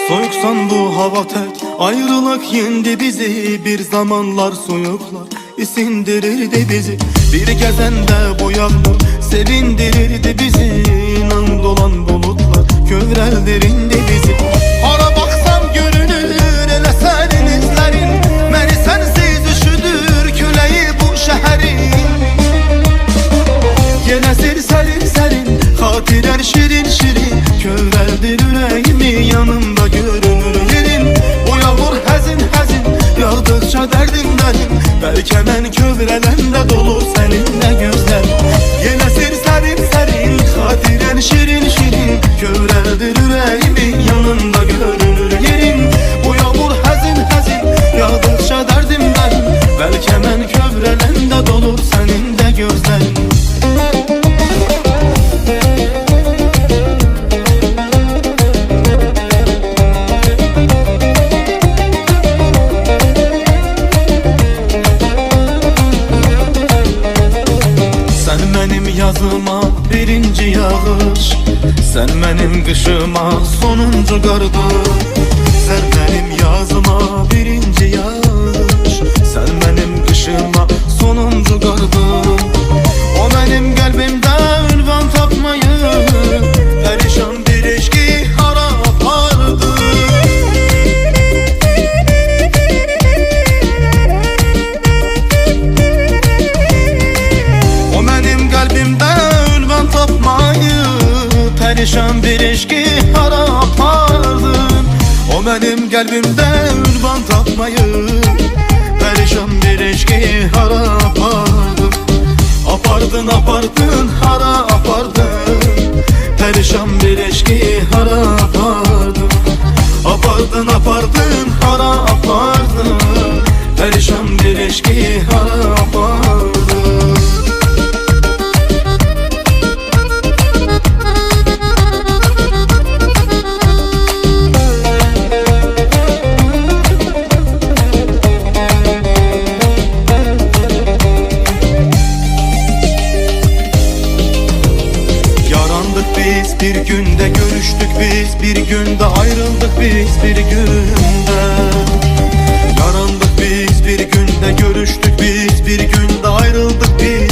Soyuksan bu hava tek, ayrılık yendi bizi. Bir zamanlar soyuklar isindirirdi bizi. Bir gezende bu yağmur sevindirirdi bizi. İnan dolan bulutlar kövreldirindi bizi. Hara baksam görünür ele senin izlerin. Beni sensiz üşüdür küleyi bu şehrin. Yine serin serin, hatiren şirin şirin. Kövreldir yüreğimi, yanımda görünür yerin. Bu yağmur hazin hazin, yağdıkça derdim derim. Belki ben kövrelende dolu seninle gözler. Yine serin serin, hatiren şirin şirin. Kövreldir yüreğimi, yanımda görünür yerin. Bu yağmur hazin hazin, yağdıkça derdim derim. Belki ben kövrelende dolu seninle gözler. Yazıma birinci yağış, sen benim kışıma sonuncu kardır. Sen benim yazıma birinci yağış, sen benim kışıma sonuncu kardır. O benim kalbimde ünvan tapmayı, perişan bir eşki harap hardı. O benim kalbimde ünvan tapmayı, perişan bir eşki harap hardın. O benim kalbimde ünvan tapmayı, perişan bir eşki harap hardın. Apardın apardın hara apardın, perişan bir eşki harap hardın. Apardın apardın hara apardın, perişan bir eşki harap hardın. Biz bir günde görüştük, biz bir günde ayrıldık, biz bir günde yarandık, biz bir günde görüştük, biz bir günde ayrıldık, biz